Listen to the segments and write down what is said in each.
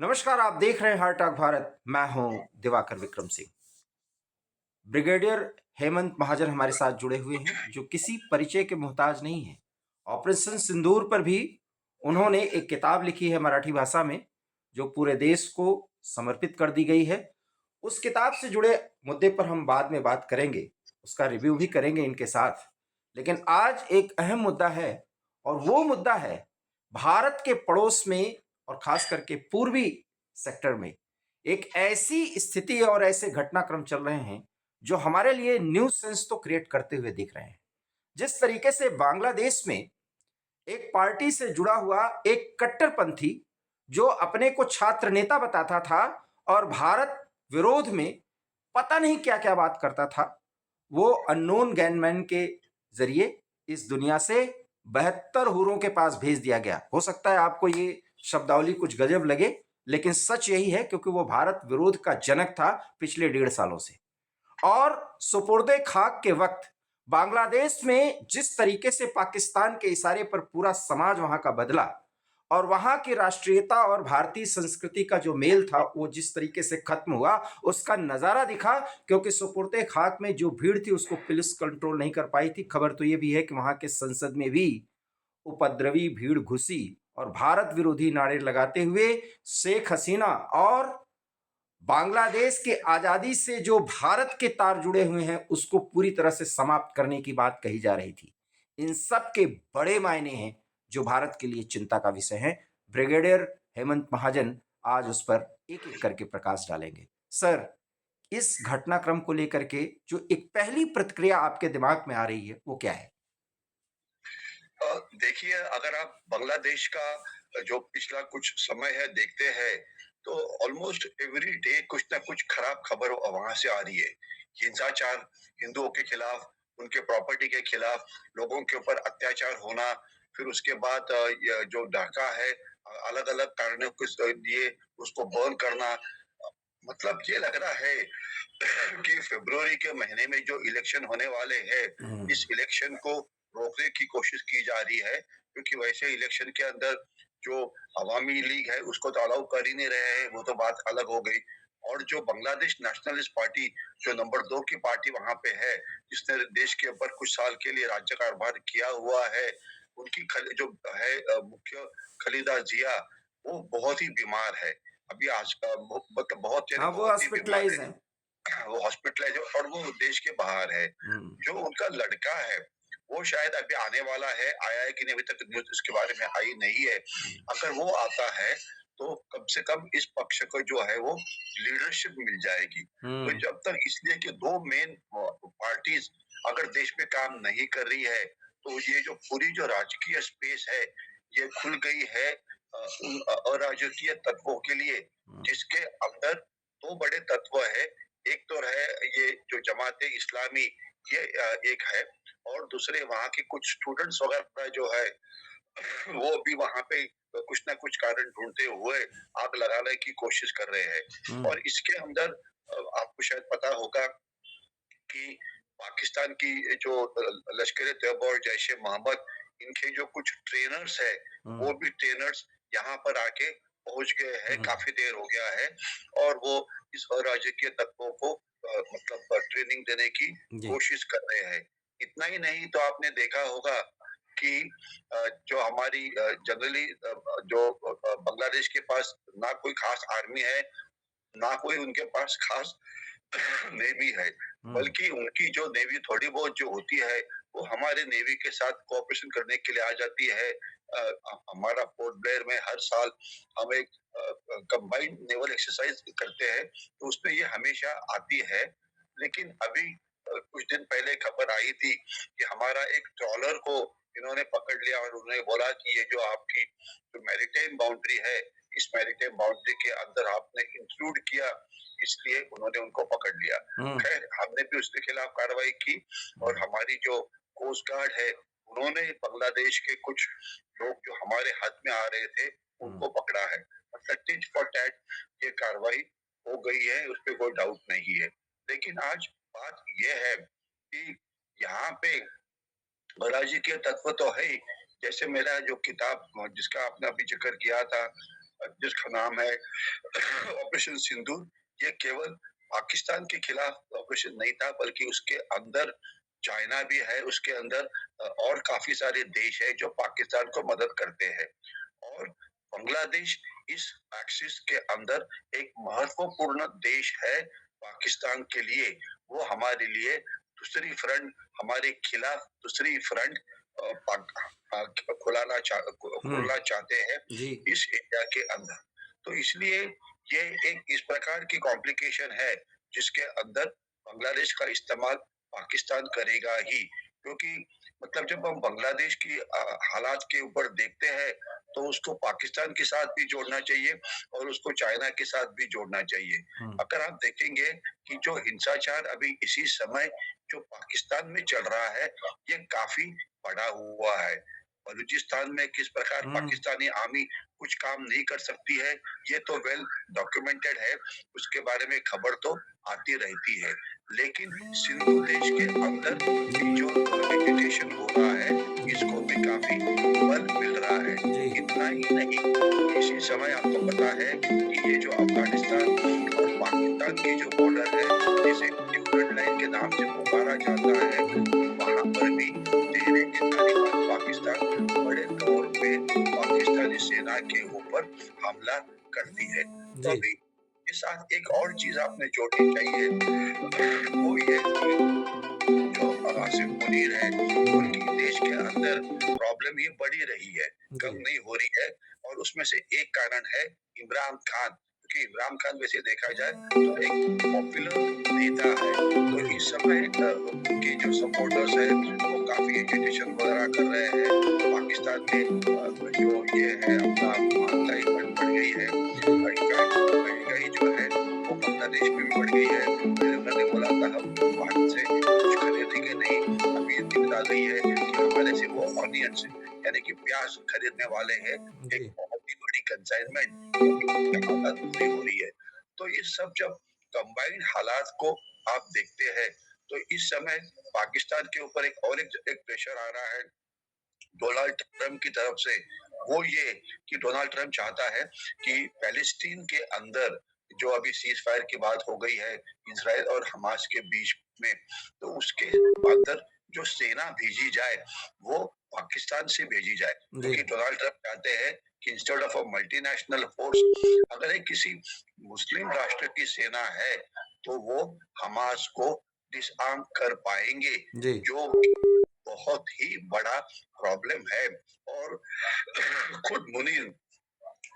नमस्कार, आप देख रहे हैं हार्ट टॉक भारत। मैं हूं दिवाकर विक्रम सिंह। ब्रिगेडियर हेमंत महाजन हमारे साथ जुड़े हुए हैं, जो किसी परिचय के मोहताज नहीं है। ऑपरेशन सिंदूर पर भी उन्होंने एक किताब लिखी है मराठी भाषा में, जो पूरे देश को समर्पित कर दी गई है। उस किताब से जुड़े मुद्दे पर हम बाद में बात करेंगे, उसका रिव्यू भी करेंगे इनके साथ। लेकिन आज एक अहम मुद्दा है, और वो मुद्दा है भारत के पड़ोस में और खास करके पूर्वी सेक्टर में एक ऐसी स्थिति और ऐसे घटनाक्रम चल रहे हैं जो हमारे लिए न्यू सेंस तो क्रिएट करते हुए दिख रहे हैं। जिस तरीके से बांग्लादेश में एक पार्टी से जुड़ा हुआ एक कट्टरपंथी, जो अपने को छात्र नेता बताता था और भारत विरोध में पता नहीं क्या क्या बात करता था, वो अननोन गैनमैन के जरिए इस दुनिया से 72 हूरों के पास भेज दिया गया। हो सकता है आपको ये शब्दावली कुछ गजब लगे, लेकिन सच यही है, क्योंकि वो भारत विरोध का जनक था पिछले 1.5 सालों से। और सुपुर्दे खाक के वक्त बांग्लादेश में जिस तरीके से पाकिस्तान के इशारे पर पूरा समाज वहां का बदला, और वहां की राष्ट्रीयता और भारतीय संस्कृति का जो मेल था वो जिस तरीके से खत्म हुआ, उसका नजारा दिखा। क्योंकि सुपुर्दे खाक में जो भीड़ थी उसको पुलिस कंट्रोल नहीं कर पाई थी। खबर तो ये भी है कि वहां के संसद में भी उपद्रवी भीड़ घुसी और भारत विरोधी नारे लगाते हुए शेख हसीना और बांग्लादेश के आजादी से जो भारत के तार जुड़े हुए हैं उसको पूरी तरह से समाप्त करने की बात कही जा रही थी। इन सब के बड़े मायने हैं जो भारत के लिए चिंता का विषय है। ब्रिगेडियर हेमंत महाजन आज उस पर एक एक करके प्रकाश डालेंगे। सर, इस घटनाक्रम को लेकर के जो एक पहली प्रतिक्रिया आपके दिमाग में आ रही है वो क्या है? देखिए, अगर आप बांग्लादेश का जो पिछला कुछ समय है देखते हैं, तो ऑलमोस्ट एवरी डे कुछ ना कुछ खराब खबर वहां से आ रही है। हिंसाचार, हिंदुओं के खिलाफ, उनके प्रॉपर्टी के खिलाफ, लोगों के ऊपर अत्याचार होना, फिर उसके बाद जो ढाका है, अलग अलग कारणों के लिए उसको बर्न करना। मतलब ये लग रहा है कि फरवरी के महीने में जो इलेक्शन होने वाले हैं, इस इलेक्शन को रोकने की कोशिश की जा रही है, क्योंकि वैसे इलेक्शन के अंदर जो अवामी लीग है उसको तो अलाउ कर ही नहीं रहे हैं, वो तो बात अलग हो गई। और जो बांग्लादेश नेशनलिस्ट पार्टी, जो नंबर 2 की पार्टी वहां पे है, जिसने देश के ऊपर कुछ साल के लिए राज्य कारभार किया हुआ है, उनकी जो है मुख्य खलीदा जिया, वो बहुत ही बीमार है। अभी आज मतलब बहुत हाँ, वो बहुत ही बीमार हॉस्पिटलाइज है। हैं। वो हॉस्पिटलाइज है और वो देश के बाहर है। हम्म। जो उनका लड़का है, वो शायद अभी आने वाला है, आया है कि नहीं अभी तक न्यूज़ इसके बारे में आई नहीं है। अगर वो आता है, तो कम से कम इस पक्ष को जो है वो लीडरशिप मिल जाएगी। तो हम्म। जब तक इसलिए कि 2 मेन पार्टीज़ अगर देश में काम नहीं कर रही है, तो ये जो पूरी जो राजकीय स्पेस है, ये खुल गई है उन अराजकीय तत्वों के लिए, जिसके अंदर 2 बड़े तत्व हैं। एक तो है ये जो जमात-ए-इस्लामी, ये एक है, और दूसरे वहाँ के कुछ स्टूडेंट्स वगैरह जो है, वो भी वहाँ पे कुछ ना कुछ कारण ढूँढते हुए आग लगाने की कोशिश कर रहे हैं। हम्म। और इसके अंदर आपको शायद पता होगा कि पाकिस्तान की जो लश्कर-ए-तैयबा और जैश-ए-मोहम्मद, इनके जो कुछ ट्रेनर्स हैं, वो हम्म। भी ट्रेनर्स यहाँ पर आके पहुँच गए हैं, हम्म। काफ़ी देर हो गया है, और वो इस अराजकीय तत्वों को मतलब ट्रेनिंग देने की जी। कोशिश कर रहे हैं। इतना ही नहीं, तो आपने देखा होगा कि जो हमारी जनरली जो बांग्लादेश के पास ना कोई खास आर्मी है, ना कोई उनके पास खास नेवी है, हम्म। बल्कि उनकी जो नेवी थोड़ी बहुत जो होती है, वो हमारे नेवी के साथ कोऑपरेशन करने के लिए आ जाती है। हमारा पोर्ट ब्लेयर में हर साल हम एक कंबाइंड नेवल एक्सरसाइज करते हैं, तो उसमें ये हमेशा आती है। लेकिन अभी कुछ दिन पहले खबर आई थी कि हमारा एक ट्रॉलर को इन्होंने पकड़ लिया और उन्होंने बोला कि ये जो आपकी जो मैरीटाइम बाउंड्री है, इस मैरीटाइम बाउंड्री के अंदर आपने इंक्लूड किया, इसलिए उन्होंने उनको पकड़ लिया। हम्म। खैर, हमने भी उसके खिलाफ कार्रवाई की, और हमारी जो कोस्ट गार्ड है, उन्होंने बांग्लादेश के कुछ लोग जो हमारे हाथ में आ रहे थे, हम्म। उनको पकड़ा है। मतलब टिट फॉर टैट ये कार्रवाई हो गई है, उसपे कोई डाउट नहीं है। लेकिन आज बात ये है कि यहाँ पे राजकीय तत्व तो है ही। जैसे मेरा जो किताब जिसका आपने अभी जिक्र किया था, जिसका नाम है ऑपरेशन सिंदूर। ये केवल पाकिस्तान के खिलाफ ऑपरेशन नहीं था, बल्कि उसके अंदर चाइना भी है, उसके अंदर और काफी सारे देश है जो पाकिस्तान को मदद करते हैं। और बांग्लादेश इस एक्सिस के अंदर एक महत्वपूर्ण देश है पाकिस्तान के लिए। वो हमारे लिए दूसरी फ्रंट, हमारे खिलाफ दूसरी फ्रंट हम्म। खोलना चाहते हैं जी। इस एरिया के अंदर। तो इसलिए ये एक इस प्रकार की कॉम्प्लिकेशन है जिसके अंदर बांग्लादेश का इस्तेमाल पाकिस्तान करेगा ही, क्योंकि मतलब जब हम बांग्लादेश की हालात के ऊपर देखते हैं तो उसको पाकिस्तान के साथ भी जोड़ना चाहिए और उसको चाइना के साथ भी जोड़ना चाहिए। हम्म। अगर आप देखेंगे कि जो हिंसाचार अभी इसी समय जो पाकिस्तान में चल रहा है, ये काफी बढ़ा हुआ है। बलूचिस्तान में किस प्रकार हम्म। पाकिस्तानी आर्मी कुछ काम नहीं कर सकती है, ये तो वेल डॉक्यूमेंटेड है, उसके बारे में खबर तो आती रहती है। लेकिन सिंधु देश के अंदर जी। जो एजिटेशन हो रहा है, इसको भी काफी बल मिल रहा है। जी। इतना ही नहीं, इसी समय आपको पता है कि ये जो अफगानिस्तान और पाकिस्तान की जो बॉर्डर है, जिसे ड्यूरन लाइन के नाम से पुकारा जाता है, वहां पर भी तेरे के तालिबान पाकिस्तान बड़े तौर पे पाकिस्तानी सेना के ऊपर हमला करती है। तो जी। अभी के साथ एक और चीज आपने जोड़नी चाहिए, वो ये कि जो आसिफ मुनीर है, उनकी देश के अंदर प्रॉब्लम ये बढ़ी रही है, कम जी। नहीं हो रही है। और उसमें से एक कारण है इमरान खान, क्योंकि इमरान खान वैसे देखा जाए तो एक पॉपुलर नेता है। तो जी। इस समय उनके जो सपोर्टर्स है वो काफी एजिटेशन वगैरह कर रहे हैं। पाकिस्तान में जो ये है अपना महंगाई बढ़ गई है, जी। इनफैक्ट महंगाई जो है वो बांग्लादेश में भी बढ़ गई है। पहले उन्होंने बोला था हम बाहर से कुछ खरीदेंगे नहीं, अभी न्यूज आ गई है कि हमारे से वो ऑनियंस यानी कि प्याज खरीदने वाले हैं। एक जी। बहुत ही बड़ी कंसाइनमेंट, क्योंकि उनकी हालत बुरी हो रही है। तो ये सब जब कंबाइंड हालात को आप देखते हैं, तो इस समय पाकिस्तान के ऊपर एक प्रेशर आ रहा है डोनाल्ड ट्रंप की तरफ से। वो ये कि डोनाल्ड ट्रंप चाहता है कि पैलेस्टीन के अंदर जो अभी सीज फायर की बात हो गई है इसराइल और हमास के बीच में, तो उसके अंदर जो सेना भेजी जाए वो पाकिस्तान से भेजी जाए, जी। क्योंकि डोनाल्ड ट्रंप चाहते हैं कि instead of a multinational force, अगर एक किसी मुस्लिम राष्ट्र की सेना है तो वो हमास को डिसआर्म कर पाएंगे, जी। जो बहुत ही बड़ा प्रॉब्लम है। और खुद मुनीर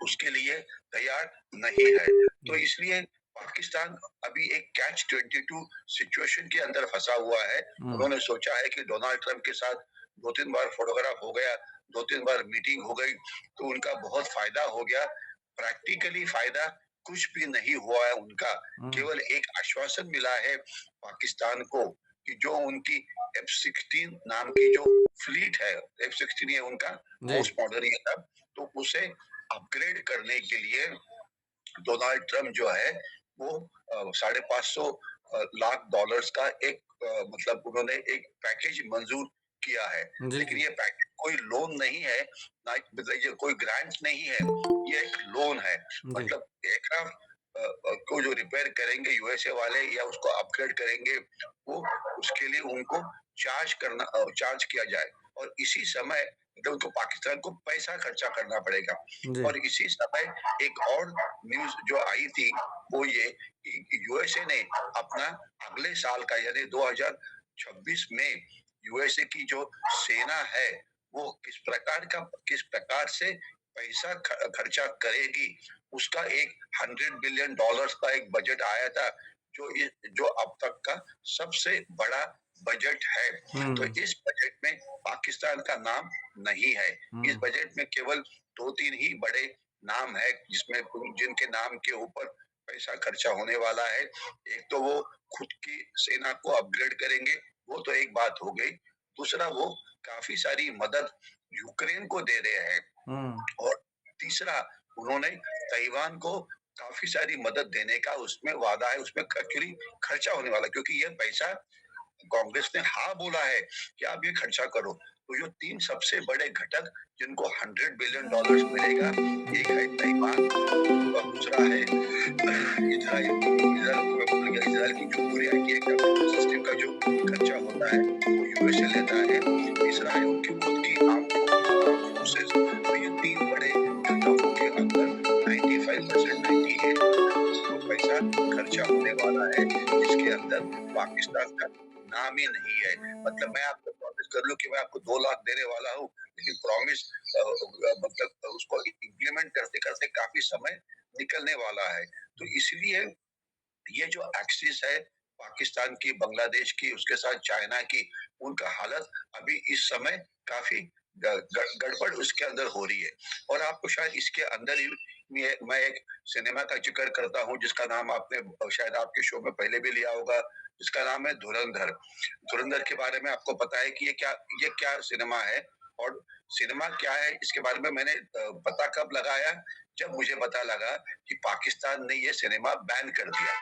उसके लिए तैयार नहीं है। तो जी। इसलिए पाकिस्तान अभी एक कैच 22 सिचुएशन के अंदर फंसा हुआ है। हम्म। उन्होंने सोचा है कि डोनाल्ड ट्रंप के साथ 2-3 बार फोटोग्राफ हो गया, 2-3 बार मीटिंग हो गई, तो उनका बहुत फायदा हो गया। प्रैक्टिकली फायदा कुछ भी नहीं हुआ है उनका। हम्म। केवल एक आश्वासन मिला है पाकिस्तान को कि जो उनकी F-16 नाम की जो फ्लीट है, F-16 ये उनका जी। मोस्ट मॉडर्न ये था, तो उसे अपग्रेड करने के लिए डोनाल्ड ट्रंप जो है वो $550 लाख का एक मतलब उन्होंने एक पैकेज मंजूर किया है। जी। लेकिन जी। ये पैकेज कोई लोन नहीं है, ना मतलब ये कोई ग्रांट नहीं है, ये एक लोन है। जी। मतलब एयरक्राफ्ट को जो रिपेयर करेंगे यूएसए वाले या उसको अपग्रेड करेंगे, वो उसके लिए उनको चार्ज किया जाए और इसी समय मतलब उनको पाकिस्तान को पैसा खर्चा करना पड़ेगा। जी। और इसी समय एक और न्यूज जो आई थी वो ये कि यूएसए ने अपना अगले साल का यानी 2026 में यूएसए की जो सेना है वो किस प्रकार से पैसा खर्चा करेगी, उसका एक $100 बिलियन का एक बजट आया था, जो अब तक का सबसे बड़ा बजट है। तो हम्म। इस बजट में पाकिस्तान का नाम नहीं है। इस हम्म। बजट में केवल 2-3 ही बड़े नाम है जिसमें जिनके नाम के ऊपर पैसा खर्चा होने वाला है। एक तो वो खुद की सेना को अपग्रेड करेंगे, वो तो एक बात हो गई। दूसरा वो काफी सारी मदद यूक्रेन को दे रहे हैं। हम्म। और तीसरा उन्होंने ताइवान को काफी सारी मदद देने का उसमें वादा है, उसमें एक्चुअली खर्चा होने वाला, क्योंकि ये पैसा कांग्रेस ने हाँ बोला है कि आप ये खर्चा करो। तो जो 3 सबसे बड़े घटक जिनको $100 बिलियन मिलेगा, एक है ताइवान और दूसरा है इज़राइल। इज़राइल की जो पूरी आईटी सिस्टम का जो खर्चा होता है, वो यूएसए लेता है। तीसरा है उनकी खुद की आर्म्ड फोर्सेस। तो ये 3 बड़े घटकों के अंदर 95% 98% जो पैसा खर्चा होने वाला है, जिसके अंदर पाकिस्तान का नाम ही नहीं है। मतलब मैं आपको प्रॉमिस कर लूं कि मैं आपको 2 लाख देने वाला हूँ, लेकिन प्रॉमिस मतलब उसको इम्प्लीमेंट करते करते काफी समय निकलने वाला है। तो इसलिए ये जो एक्सिस है पाकिस्तान की, बांग्लादेश की, उसके साथ चाइना की, उनका हालत अभी इस समय काफी गड़बड़ उसके अंदर हो रही है। और आपको शायद इसके अंदर ही मैं एक सिनेमा का जिक्र करता हूँ जिसका नाम आपने शायद आपके शो में पहले भी लिया होगा, जिसका नाम है धुरंधर। धुरंधर के बारे में आपको पता है कि ये क्या सिनेमा है और सिनेमा क्या है, इसके बारे में मैंने पता कब लगाया, जब मुझे पता लगा कि पाकिस्तान ने ये सिनेमा बैन कर दिया।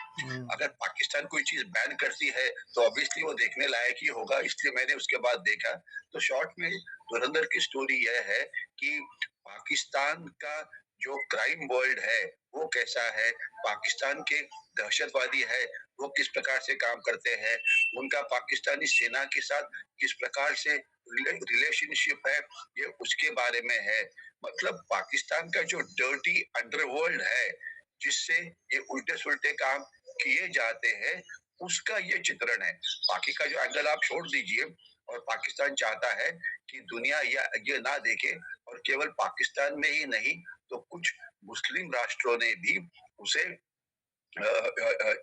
अगर पाकिस्तान कोई चीज बैन करती है तो ऑब्वियसली वो देखने लायक ही होगा, इसलिए मैंने उसके बाद देखा। तो शॉर्ट में धुरंधर की स्टोरी यह है कि पाकिस्तान का जो क्राइम वर्ल्ड है वो कैसा है, पाकिस्तान के दहशतवादी है वो किस प्रकार से काम करते हैं, उनका पाकिस्तानी सेना के साथ किस प्रकार से रिलेशनशिप है, ये उसके बारे में है। मतलब पाकिस्तान का जो डर्टी अंडरवर्ल्ड है, जिससे ये उल्टे सुलटे काम किए जाते हैं, उसका ये चित्रण है। बाकी का जो एंगल आप छोड़ दीजिए। और पाकिस्तान चाहता है कि दुनिया ये ना देखे, और केवल पाकिस्तान में ही नहीं तो कुछ मुस्लिम राष्ट्रों ने भी उसे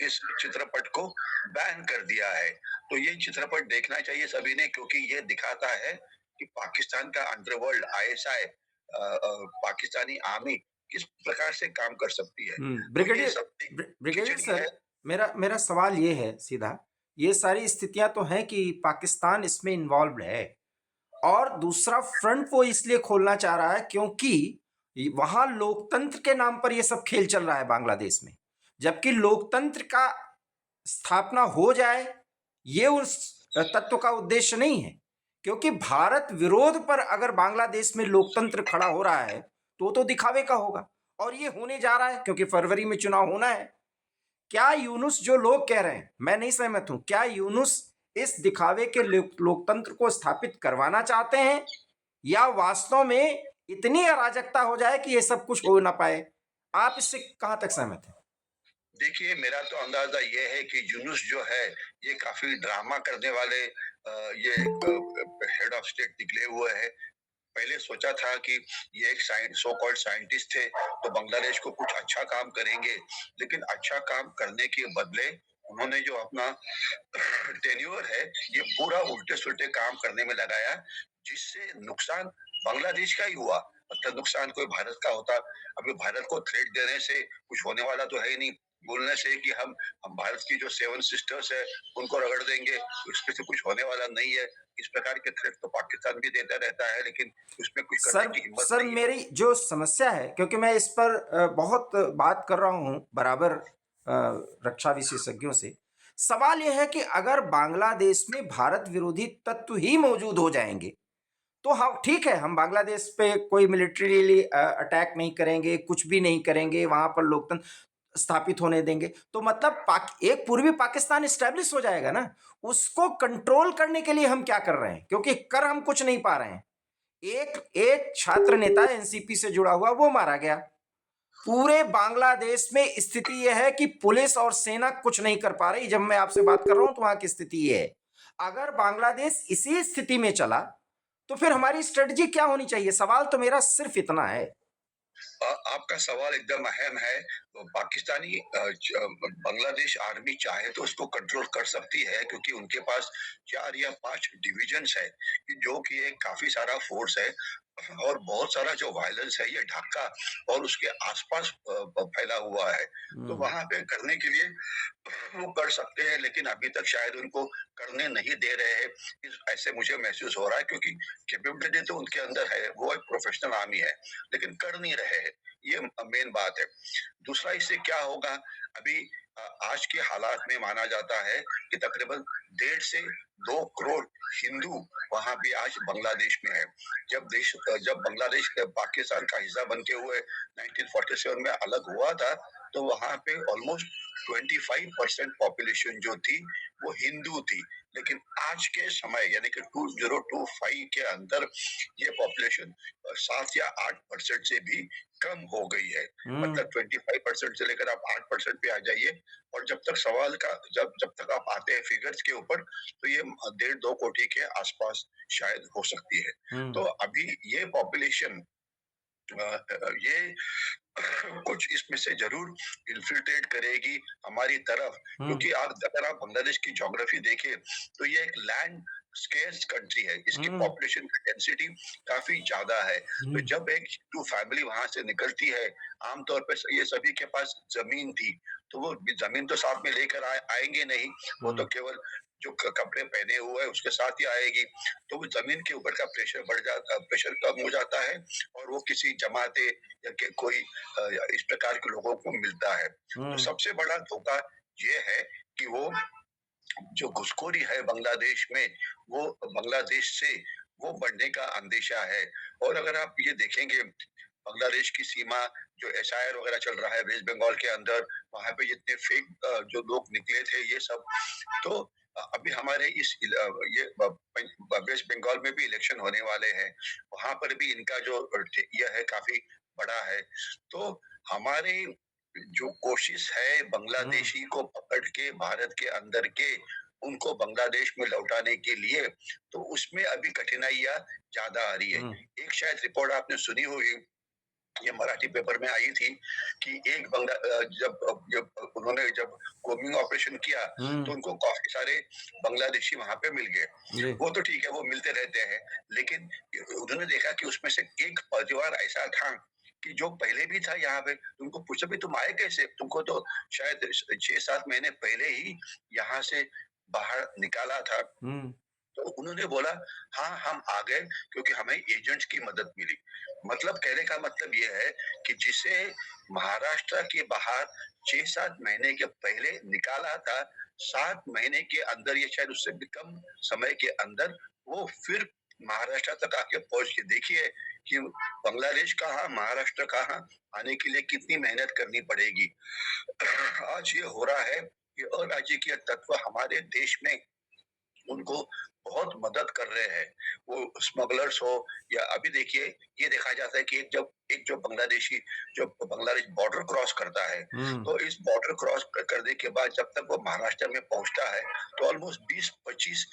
इस चित्रपट को बैन कर दिया है। तो ये चित्रपट देखना चाहिए सभी ने, क्योंकि ये दिखाता है कि पाकिस्तान का अंडरवर्ल्ड आईएसआई पाकिस्तानी आर्मी किस प्रकार से काम कर सकती है। तो ये ब्रिगेडियर सब ब्रिगेडियर खिचड़ी है। सर, मेरा मेरा सवाल ये है सीधा, ये सारी स्थितियां तो हैं कि पाकिस्तान इसमें इन्वॉल्व है, और दूसरा फ्रंट वो इसलिए खोलना चाह रहा है क्योंकि वहां लोकतंत्र के नाम पर ये सब खेल चल रहा है बांग्लादेश में, जबकि लोकतंत्र का स्थापना हो जाए ये उस तत्व का उद्देश्य नहीं है। क्योंकि भारत विरोध पर अगर बांग्लादेश में लोकतंत्र खड़ा हो रहा है तो दिखावे का होगा, और ये होने जा रहा है क्योंकि फरवरी में चुनाव होना है। क्या यूनुस जो लोग कह रहे हैं, मैं नहीं सहमत हूं, क्या यूनुस इस दिखावे के लोकतंत्र को स्थापित करवाना चाहते हैं, या वास्तव में इतनी अराजकता हो जाए कि ये सब कुछ हो ना पाए? आप इससे कहां तक सहमत हैं? देखिए, मेरा तो अंदाजा ये है कि यूनुस जो है ये काफी ड्रामा करने वाले ये हेड ऑफ स्टेट निकले हुए हैं। पहले सोचा था कि ये एक सो कॉल्ड साइंटिस्ट थे तो बांग्लादेश को कुछ अच्छा काम करेंगे, लेकिन अच्छा काम करने के बदले उन्होंने जो अपना टेन्योर है ये पूरा उल्टे सुल्टे काम करने में लगाया, जिससे नुकसान बांग्लादेश का ही हुआ। मतलब नुकसान कोई भारत का होता, अभी भारत को थ्रेट देने से कुछ होने वाला तो है ही नहीं। बोलने से कि हम भारत की जो 7 सिस्टर्स है उनको रगड़ देंगे, उसमें से कुछ होने वाला नहीं है। इस प्रकार के थ्रेट तो पाकिस्तान भी देता रहता है, लेकिन उसमें कुछ करने सर की हिम्मत सर नहीं है। मेरी जो समस्या है, क्योंकि मैं इस पर बहुत बात कर रहा हूं बराबर रक्षा विशेषज्ञों से, सवाल यह है कि अगर बांग्लादेश में भारत विरोधी तत्व ही मौजूद हो जाएंगे तो हम ठीक है, हम बांग्लादेश पे कोई मिलिट्रीली अटैक नहीं करेंगे, कुछ भी नहीं करेंगे, वहां पर लोकतंत्र स्थापित होने देंगे, तो मतलब एक पूर्वी पाकिस्तान स्टैब्लिश हो जाएगा ना। उसको कंट्रोल करने के लिए हम क्या कर रहे हैं, क्योंकि कर हम कुछ नहीं पा रहे हैं। एक एक छात्र नेता एनसीपी से जुड़ा हुआ वो मारा गया। पूरे बांग्लादेश में स्थिति यह है कि पुलिस और सेना कुछ नहीं कर पा रही। जब मैं आपसे बात कर रहा हूं तो वहां की स्थिति यह है। अगर बांग्लादेश इसी स्थिति में चला तो फिर हमारी स्ट्रेटजी क्या होनी चाहिए? सवाल तो मेरा सिर्फ इतना है। आपका सवाल एकदम अहम है। तो पाकिस्तानी बांग्लादेश आर्मी चाहे तो उसको कंट्रोल कर सकती है, क्योंकि उनके पास 4 या 5 डिविजन्स है, जो कि एक काफी सारा फोर्स है। और बहुत सारा जो वायलेंस है ये ढाका और उसके आसपास फैला हुआ है। तो वहां पे करने के लिए वो कर सकते हैं, लेकिन अभी तक शायद उनको करने नहीं दे रहे हैं। ऐसे मुझे महसूस हो रहा है, क्योंकि कैपेबिलिटी तो उनके अंदर है, वो एक प्रोफेशनल आर्मी है, लेकिन कर नहीं रहे हैं। ये मेन बात है। दूसरा, इससे क्या होगा, अभी आज के हालात में माना जाता है कि तकरीबन 1.5 से 2 करोड़ हिंदू वहां पे आज बांग्लादेश में है। जब बांग्लादेश पाकिस्तान का हिस्सा बनते हुए 1947 में अलग हुआ था, तो वहां पे ऑलमोस्ट 25% पॉपुलेशन जो थी वो हिंदू थी। लेकिन आज के समय यानी कि 2025 के अंदर ये पॉपुलेशन 7 या 8% से भी कम हो गई है। मतलब 25% से लेकर आप 8% पे आ जाइए, और जब तक सवाल का जब तक आप आते हैं फिगर्स के ऊपर, तो ये 1.5-2 कोटी के आसपास शायद हो सकती है। तो अभी ये पॉपुलेशन ये कुछ इसमें से जरूर इन्फिल्ट्रेट करेगी हमारी तरफ, क्योंकि अगर आप बांग्लादेश की ज्योग्राफी देखें, तो ये एक लैंड स्केर्स कंट्री है। इसकी पॉपुलेशन डेंसिटी काफी ज्यादा है। तो जब एक हिंदू फैमिली वहां से निकलती है, आमतौर पर ये सभी के पास जमीन थी, तो वो जमीन तो साथ में लेकर आएंगे नहीं, वो तो केवल जो कपड़े पहने हुए हैं उसके साथ ही आएगी। तो वो जमीन के ऊपर का प्रेशर कम हो जाता है, और वो किसी जमाते या कोई इस प्रकार के लोगों को मिलता है। तो सबसे बड़ा धोखा ये है कि वो जो घुसखोरी है बांग्लादेश में, वो बांग्लादेश से वो बढ़ने का अंदेशा है। और अगर आप ये देखेंगे, बांग्लादेश की सीमा जो एसआईआर वगैरह चल रहा है वेस्ट बंगाल के अंदर, वहां पे जितने फेक जो लोग निकले थे ये सब, तो अभी हमारे ये वेस्ट बंगाल में भी इलेक्शन होने वाले हैं, वहां पर भी इनका जो ये है काफी बड़ा है। तो हमारी जो कोशिश है बांग्लादेशी को पकड़ के भारत के अंदर के उनको बांग्लादेश में लौटाने के लिए, तो उसमें अभी कठिनाइयां ज्यादा आ रही है। एक शायद रिपोर्ट आपने सुनी होगी, ये मराठी पेपर में आई थी, कि एक जब उन्होंने कोमिंग ऑपरेशन किया, तो उनको काफी सारे बांग्लादेशी वहां पे मिल गए। वो तो ठीक है, वो मिलते रहते हैं, लेकिन उन्होंने देखा कि उसमें से एक परिवार ऐसा था कि जो पहले भी था यहाँ पे। तुमको पूछा भी तुम आए कैसे, तुमको तो शायद 6-7 महीने पहले ही यहाँ से बाहर निकाला था। तो उन्होंने बोला, हाँ हम आ गए क्योंकि हमें एजेंट्स की मदद मिली। मतलब कहने का मतलब ये है कि जिसे महाराष्ट्र के बाहर 6-7 महीने के पहले निकाला था, 7 महीने के अंदर, ये शायद उससे भी कम समय के अंदर, वो फिर महाराष्ट्र तक आके पहुंच के देखिए कि बांग्लादेश कहाँ महाराष्ट्र कहाँ, आने के लिए कितनी मेहनत करनी पड़ेगी। आज ये हो रहा है कि अराजकीय तत्व हमारे देश में उनको बहुत मदद कर रहे हैं, वो स्मगलर्स हो, या अभी देखिए ये देखा जाता है कि एक जो बांग्लादेशी जो बांग्लादेश बॉर्डर क्रॉस करता है, तो इस बॉर्डर क्रॉस करने के बाद जब तक वो महाराष्ट्र में पहुंचता है, तो ऑलमोस्ट 20-25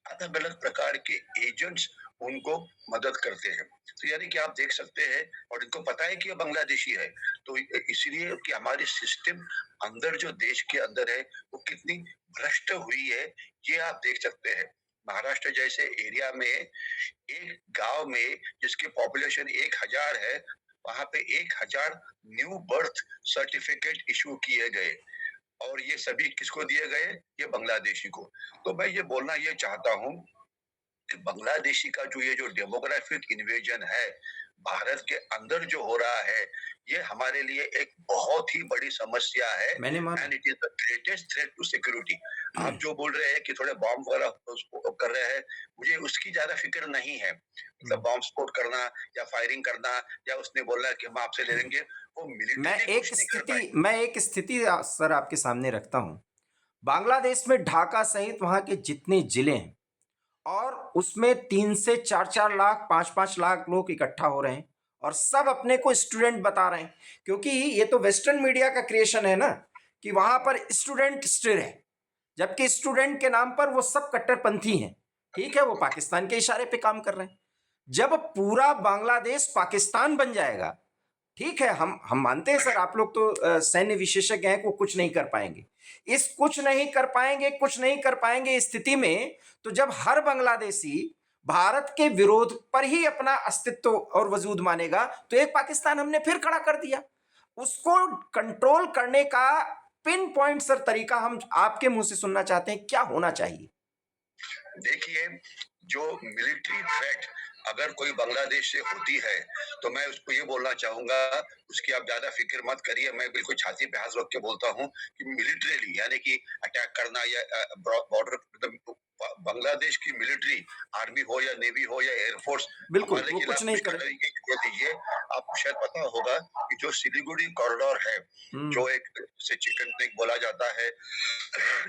अलग अलग प्रकार के एजेंट्स उनको मदद करते हैं। तो यानी कि आप देख सकते हैं, और इनको पता है कि ये बांग्लादेशी है, तो इसलिए कि हमारी सिस्टम अंदर जो देश के अंदर है वो कितनी भ्रष्ट हुई है, ये आप देख सकते हैं। महाराष्ट्र जैसे एरिया में एक गांव में जिसकी पॉपुलेशन 1000 है, वहां पे 1000 न्यू बर्थ सर्टिफिकेट इशू किए गए, और ये सभी किसको दिए गए, ये बांग्लादेशी को। तो मैं ये बोलना ये चाहता हूँ कि बांग्लादेशी का जो डेमोग्राफिक इन्वेजन है भारत के अंदर जो हो रहा है, ये हमारे लिए एक बहुत ही बड़ी समस्या है, and it is the greatest threat to security. आप जो बोल रहे हैं कि थोड़े बॉम्ब वगैरह कर रहे हैं, मुझे उसकी ज्यादा फिक्र नहीं है। मतलब बॉम्ब स्फोट करना या फायरिंग करना, या उसने बोला कि हम आपसे ले लेंगे, वो मिलिट्री मैं एक स्थिति सर आपके सामने रखता हूं। बांग्लादेश में ढाका सहित वहां के जितने जिले हैं, और उसमें 3 से 4-4 लाख 5-5 लाख लोग इकट्ठा हो रहे हैं, और सब अपने को स्टूडेंट बता रहे हैं, क्योंकि ये तो वेस्टर्न मीडिया का क्रिएशन है ना, कि वहां पर स्टूडेंट स्टिर है, जबकि स्टूडेंट के नाम पर वो सब कट्टरपंथी हैं। ठीक है, वो पाकिस्तान के इशारे पे काम कर रहे हैं। जब पूरा बांग्लादेश पाकिस्तान बन जाएगा, ठीक है, हम मानते हैं सर, आप लोग तो सैन्य विशेषज्ञ हैं, को कुछ नहीं कर पाएंगे। इस कुछ नहीं कर पाएंगे स्थिति में, तो जब हर बांग्लादेशी भारत के विरोध पर ही अपना अस्तित्व और वजूद मानेगा, तो एक पाकिस्तान हमने फिर खड़ा कर दिया। उसको कंट्रोल करने का पिन पॉइंट सर तरीका हम आपके मुंह से सुनना चाहते हैं, क्या होना चाहिए? देखिए, जो मिलिट्री थ्रेट अगर कोई बांग्लादेश से होती है, तो मैं उसको ये बोलना चाहूँगा, उसकी आप ज़्यादा फ़िक्र मत करिए। मैं बिल्कुल छाती पे हाथ रख के बोलता हूँ कि मिलिटरीली यानी कि अटैक करना या बॉर्डर मतलब बांग्लादेश की मिलिट्री, आर्मी हो या नेवी हो या एयरफोर्स बिल्कुल, हमारे वो खिलाफ कुछ नहीं कुछ करे। करेगी। यदि आपको शायद पता होगा कि जो सिलीगुड़ी कॉरिडोर है, हुँ, जो एक से चिकन नेक बोला जाता है,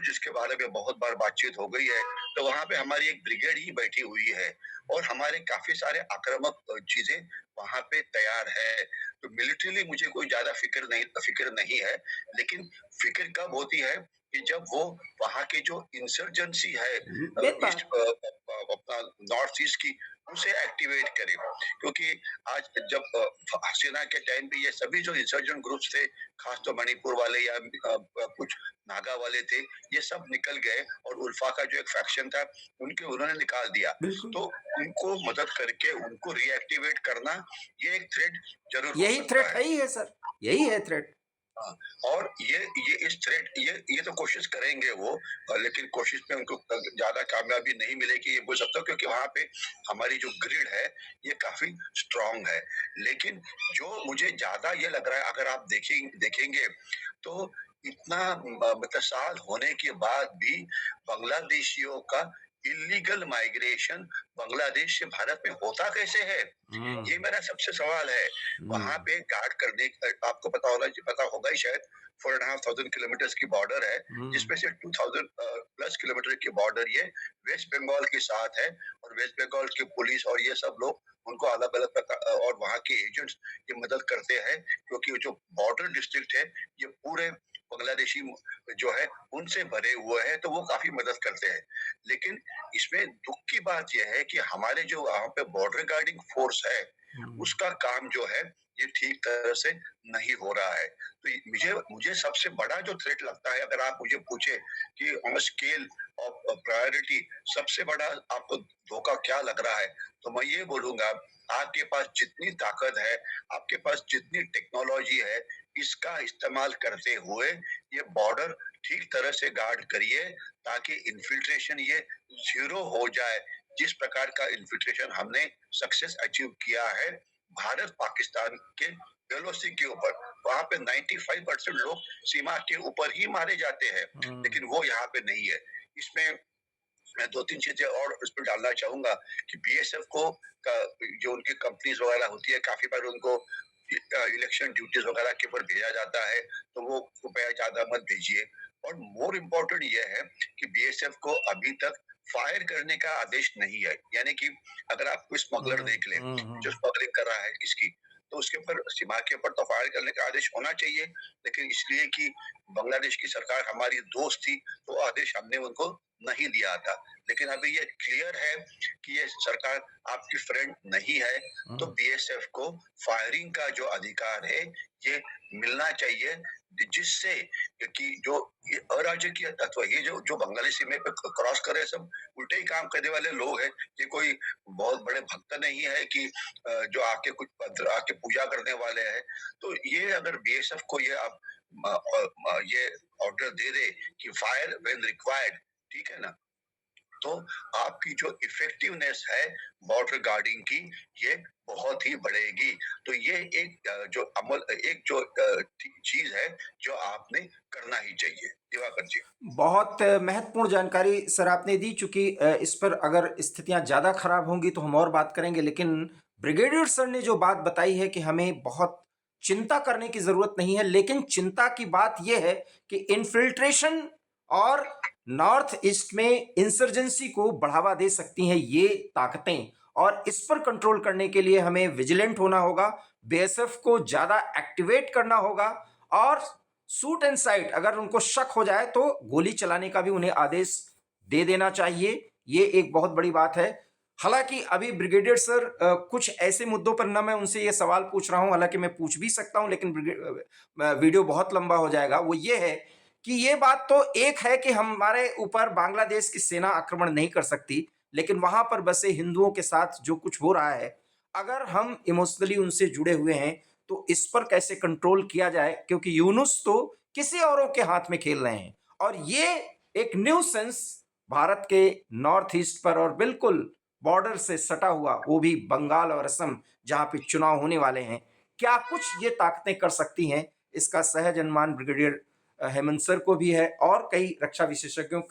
जिसके बारे में बहुत बार बातचीत हो गई है, तो वहां पे हमारी एक ब्रिगेड ही बैठी हुई है और हमारे काफी सारे आक्रामक चीजें वहां पे तैयार है। तो मिलिट्रीली मुझे कोई ज्यादा फिक्र नहीं है, लेकिन फिक्र कब होती है कि जब वो वहां की जो इंसर्जेंसी है मेन ईस्ट बात। अपना नॉर्थ ईस्ट की, उसे एक्टिवेट करे। क्योंकि आज जब हसीना के टाइम पे ये सभी जो इंसर्जेंट ग्रुप्स थे, खास तो मणिपुर वाले या कुछ नागा वाले थे, ये सब निकल गए और उल्फा का जो एक फैक्शन था उन्होंने निकाल दिया। बिल्कुल, तो उनको मदद करके उनको रीएक्टिवेट करना, ये एक थ्रेट जरूर हो यही सकता थ्रेट है। है ही है सर, यही है थ्रेट। हाँ, और ये इस थ्रेट ये तो कोशिश करेंगे वो, लेकिन कोशिश में उनको ज्यादा कामयाबी नहीं मिलेगी, ये बोल सकता हूँ, क्योंकि वहां पे हमारी जो ग्रिड है ये काफी स्ट्रांग है। लेकिन जो मुझे ज्यादा ये लग रहा है, अगर आप देखेंगे तो इतना मतलब साल होने के बाद भी बांग्लादेशियों का इलीगल माइग्रेशन बांग्लादेश से भारत में होता कैसे है, हुँ, ये मेरा सबसे सवाल है। हुँ, वहां पे गार्ड करने आपको पता होगा ही शायद, 4,500 किलोमीटर की बॉर्डर है, हुँ, जिसमें से 2,000 प्लस किलोमीटर की बॉर्डर ये वेस्ट बंगाल के साथ है। और वेस्ट बंगाल की पुलिस और ये सब लोग उनको अलग अलग प्रकार और वहाँ के एजेंट्स ये मदद करते हैं, क्योंकि जो बॉर्डर डिस्ट्रिक्ट है ये पूरे बांग्लादेशी जो है उनसे भरे हुए हैं, तो वो काफी मदद करते हैं। लेकिन इसमें दुख की बात यह है कि हमारे जो वहाँ पे बॉर्डर गार्डिंग फोर्स है, हुँ, उसका काम जो है ये ठीक तरह से नहीं हो रहा है। तो मुझे मुझे सबसे बड़ा जो थ्रेट लगता है, अगर आप मुझे पूछे कि ऑन स्केल ऑफ प्रायोरिटी सबसे बड़ा आपको धोखा क्या लग रहा है, तो मैं ये बोलूंगा, आपके पास जितनी ताकत है, आपके पास जितनी टेक्नोलॉजी है, इसका इस्तेमाल करते हुए ये बॉर्डर ठीक तरह से गार्ड करिए, ताकि इन्फिल्ट्रेशन ये जीरो हो जाए। जिस प्रकार का इन्फिल्ट्रेशन हमने सक्सेस अचीव किया है भारत पाकिस्तान के एलओसी के ऊपर, वहां पे 95% लोग सीमा के ऊपर ही मारे जाते हैं, हुँ, लेकिन वो यहाँ पे नहीं है। इसमें मैं दो तीन चीजें और उस पर डालना चाहूंगा कि बीएसएफ को जो उनकी कंपनीज वगैरह होती है, काफी बार उनको इलेक्शन ड्यूटीज वगैरह के ऊपर भेजा जाता है, तो वो रुपया ज्यादा मत भेजिए। और मोर इम्पोर्टेंट ये है कि बीएसएफ को अभी तक फायर करने का आदेश नहीं है। यानी कि अगर आप कोई स्मगलर हुँ, देख लें हुँ, जो हुँ, स्मगलिंग कर रहा है किसकी, तो उसके ऊपर सीमा के ऊपर तो फायर करने का आदेश होना चाहिए, लेकिन इसलिए कि बांग्लादेश की सरकार हमारी दोस्त थी, तो आदेश हमने उनको नहीं दिया था। लेकिन अभी ये क्लियर है कि ये सरकार आपकी फ्रेंड नहीं है, तो हुँ, बीएसएफ को फायरिंग का जो अधिकार है ये मिलना चाहिए, जिससे कि जो ये अराजकीय तत्व, ये जो बांग्लादेश सीमा पे क्रॉस करे, सब उल्टे ही काम करने वाले लोग हैं। ये कोई बहुत बड़े भक्त नहीं है कि जो आके आके पूजा करने वाले हैं। तो ये अगर बीएसएफ को ये आप ये ऑर्डर दे दे कि फायर व्हेन रिक्वायर्ड, ठीक है ना, तो आपकी जो इफेक्टिवनेस है बॉर्डर गार्डिंग की, ये बहुत ही बढ़ेगी। तो ये एक चीज है जो आपने करना ही चाहिए, दिवाकर जी। बहुत महत्वपूर्ण जानकारी सर आपने दी। चूँकि इस पर अगर स्थितियाँ ज़्यादा खराब होंगी तो हम और बात करेंगे, लेकिन ब्रिगेडियर सर ने जो बात बताई है कि हमें बहुत चिंता करने की ज़रूरत नहीं है, लेकिन चिंता की बात ये है कि इन्फिल्ट्रेशन और नॉर्थ ईस्ट में इंसर्जेंसी को बढ़ावा दे सकती हैं ये ताकतें, और इस पर कंट्रोल करने के लिए हमें विजिलेंट होना होगा, बीएसएफ को ज़्यादा एक्टिवेट करना होगा, और शूट एंड साइट अगर उनको शक हो जाए तो गोली चलाने का भी उन्हें आदेश दे देना चाहिए। ये एक बहुत बड़ी बात है। हालांकि अभी ब्रिगेडियर सर कुछ ऐसे मुद्दों पर ना मैं उनसे ये सवाल पूछ रहा हूं, हालांकि मैं पूछ भी सकता हूं, लेकिन वीडियो बहुत लंबा हो जाएगा। वो ये है कि ये बात तो एक है कि हमारे ऊपर बांग्लादेश की सेना आक्रमण नहीं कर सकती, लेकिन वहां पर बसे हिंदुओं के साथ जो कुछ हो रहा है, अगर हम इमोशनली उनसे जुड़े हुए हैं तो इस पर कैसे कंट्रोल किया जाए, क्योंकि यूनुस तो किसी औरों के हाथ में खेल रहे हैं। और ये एक न्यू सेंस भारत के नॉर्थ ईस्ट पर और बिल्कुल बॉर्डर से सटा हुआ, वो भी बंगाल और असम जहां पे चुनाव होने वाले हैं, क्या कुछ ये ताकतें कर सकती हैं, इसका सहज अनुमान ब्रिगेडियर हेमंत सर को भी है और कई रक्षा विशेषज्ञों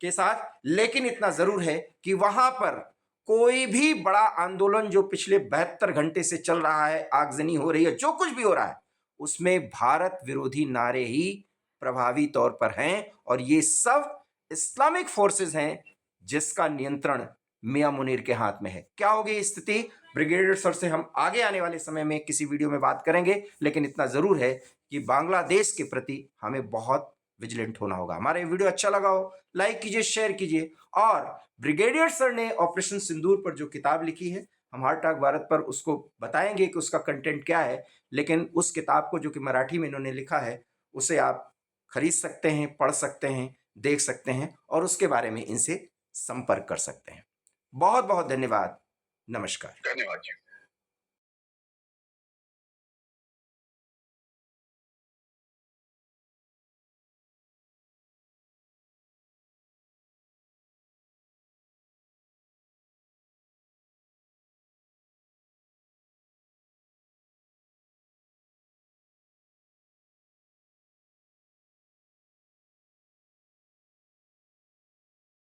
के साथ। लेकिन इतना जरूर है कि वहां पर कोई भी बड़ा आंदोलन जो पिछले 72 घंटे से चल रहा है, आगजनी हो रही है, जो कुछ भी हो रहा है, उसमें भारत विरोधी नारे ही प्रभावी तौर पर हैं। और ये सब इस्लामिक फोर्सेस हैं जिसका नियंत्रण मियां मुनीर के हाथ में है। क्या होगी स्थिति, ब्रिगेडियर सर से हम आगे आने वाले समय में किसी वीडियो में बात करेंगे। लेकिन इतना जरूर है कि बांग्लादेश के प्रति हमें बहुत विजिलेंट होना होगा। हमारा ये वीडियो अच्छा लगा हो, लाइक कीजिए, शेयर कीजिए। और ब्रिगेडियर सर ने ऑपरेशन सिंदूर पर जो किताब लिखी है, हम हार्ट टॉक भारत पर उसको बताएंगे कि उसका कंटेंट क्या है। लेकिन उस किताब को जो कि मराठी में इन्होंने लिखा है, उसे आप खरीद सकते हैं, पढ़ सकते हैं, देख सकते हैं और उसके बारे में इनसे संपर्क कर सकते हैं। बहुत बहुत धन्यवाद। नमस्कार। धन्यवाद जी।